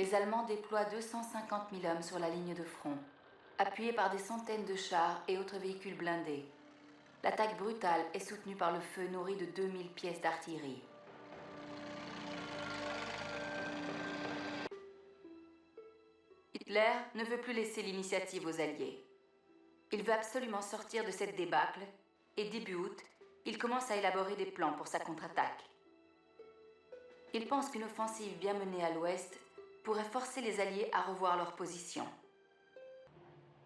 Les Allemands déploient 250 000 hommes sur la ligne de front, appuyés par des centaines de chars et autres véhicules blindés. L'attaque brutale est soutenue par le feu nourri de 2000 pièces d'artillerie. Hitler ne veut plus laisser l'initiative aux Alliés. Il veut absolument sortir de cette débâcle et début août, il commence à élaborer des plans pour sa contre-attaque. Il pense qu'une offensive bien menée à l'ouest pourrait forcer les Alliés à revoir leur position.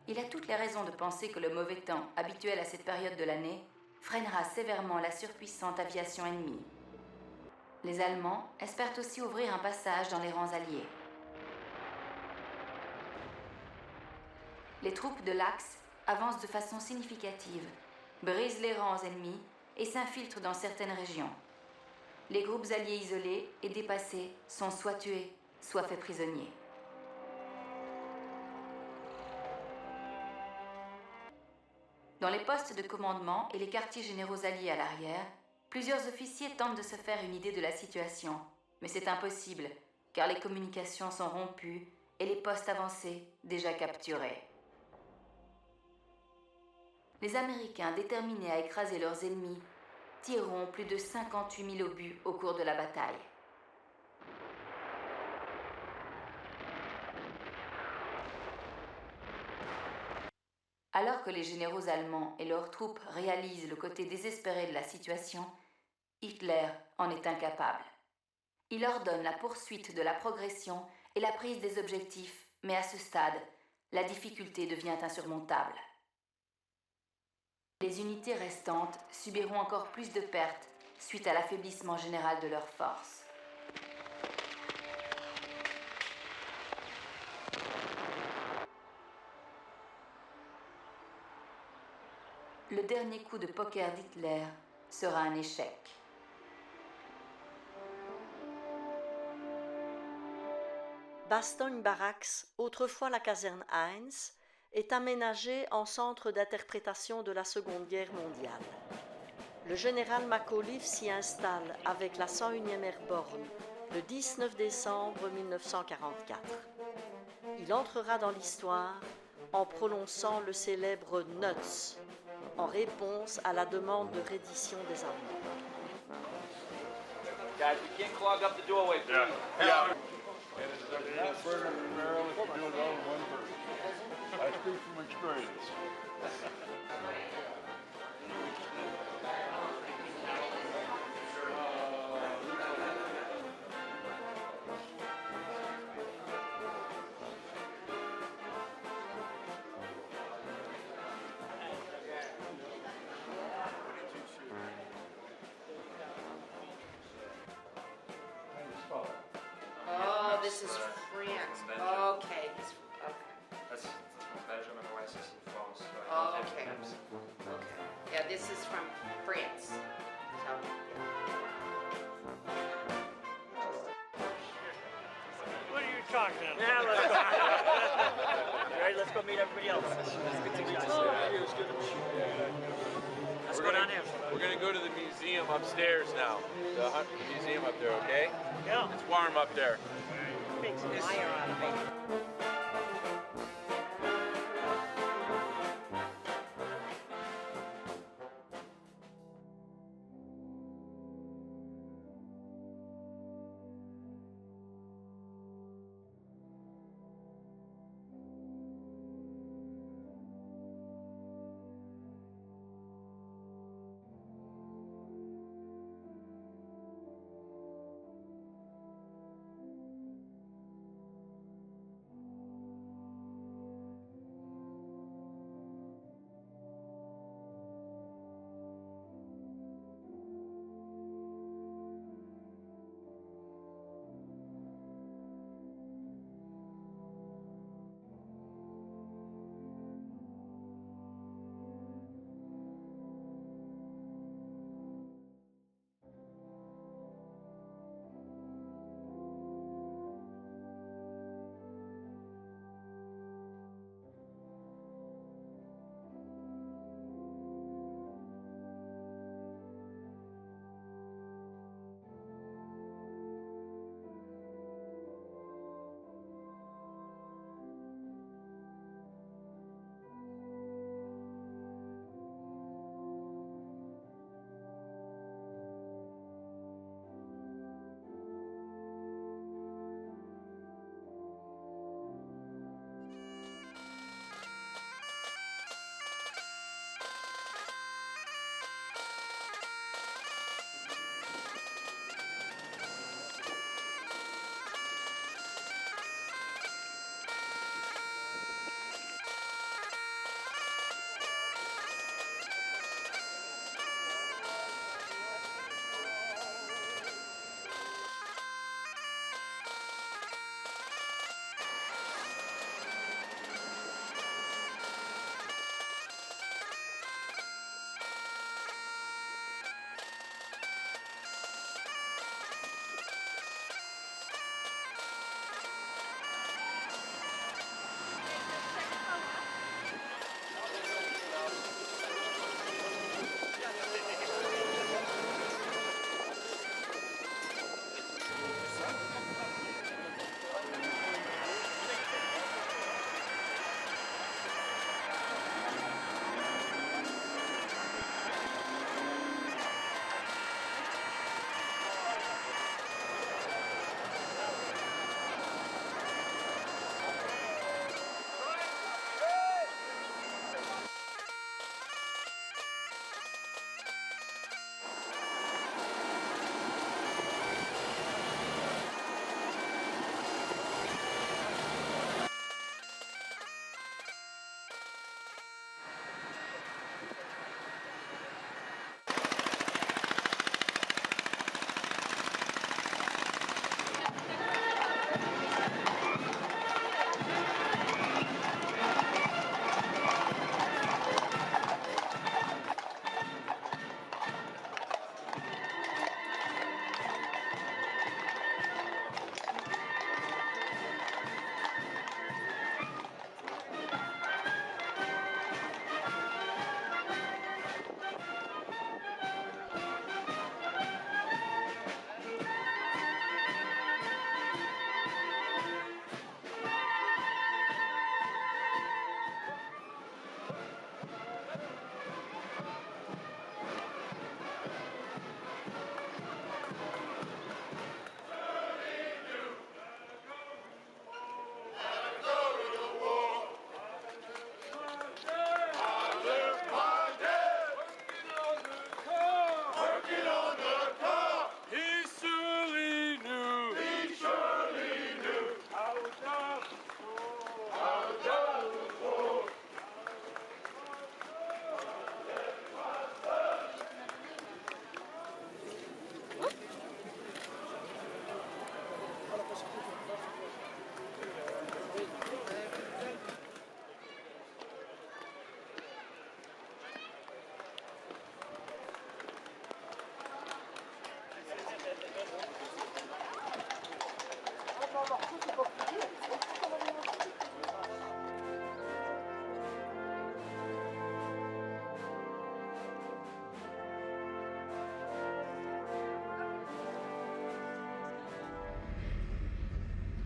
Il a toutes les raisons de penser que le mauvais temps, habituel à cette période de l'année, freinera sévèrement la surpuissante aviation ennemie. Les Allemands espèrent aussi ouvrir un passage dans les rangs alliés. Les troupes de l'Axe avancent de façon significative, brisent les rangs ennemis et s'infiltrent dans certaines régions. Les groupes alliés isolés et dépassés sont soit tués, soit faits prisonniers. Dans les postes de commandement et les quartiers généraux alliés à l'arrière, plusieurs officiers tentent de se faire une idée de la situation, mais c'est impossible, car les communications sont rompues et les postes avancés déjà capturés. Les Américains, déterminés à écraser leurs ennemis, tireront plus de 58 000 obus au cours de la bataille. Alors que les généraux allemands et leurs troupes réalisent le côté désespéré de la situation, Hitler en est incapable. Il ordonne la poursuite de la progression et la prise des objectifs, mais à ce stade, la difficulté devient insurmontable. Les unités restantes subiront encore plus de pertes suite à l'affaiblissement général de leurs forces. Le dernier coup de poker d'Hitler sera un échec. Bastogne Barracks, autrefois la caserne Heinz, est aménagée en centre d'interprétation de la Seconde Guerre mondiale. Le général Macauliffe s'y installe avec la 101e Airborne le 19 décembre 1944. Il entrera dans l'histoire en prononçant le célèbre Nuts, en réponse à la demande de reddition des Allemands. Guys, we can't clog up the doorway, please. Yeah. And it's a fat burger and barrel if you do it all in one person. I speak from experience. Oh, this is France. Okay, okay. That's from Belgium and Oasis in France. Oh, okay. Okay. Yeah, this is from France. So, What are you talking about? Yeah, All right, let's go meet everybody else. Let's go down there. We're gonna go to the museum upstairs now. The museum up there, okay? Yeah. It's warm up there. Makes a liar out of me.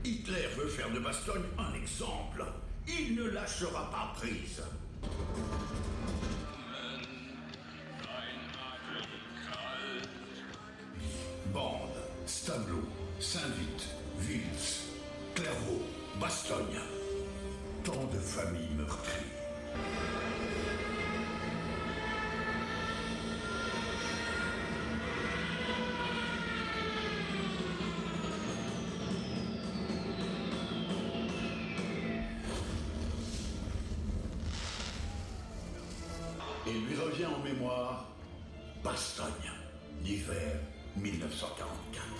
Hitler veut faire de Bastogne un exemple. Il ne lâchera pas prise. Bande, Stavelot, Saint-Vite, Vils, Clairvaux, Bastogne. Tant de familles meurtries. Il lui revient en mémoire Bastogne, l'hiver 1944.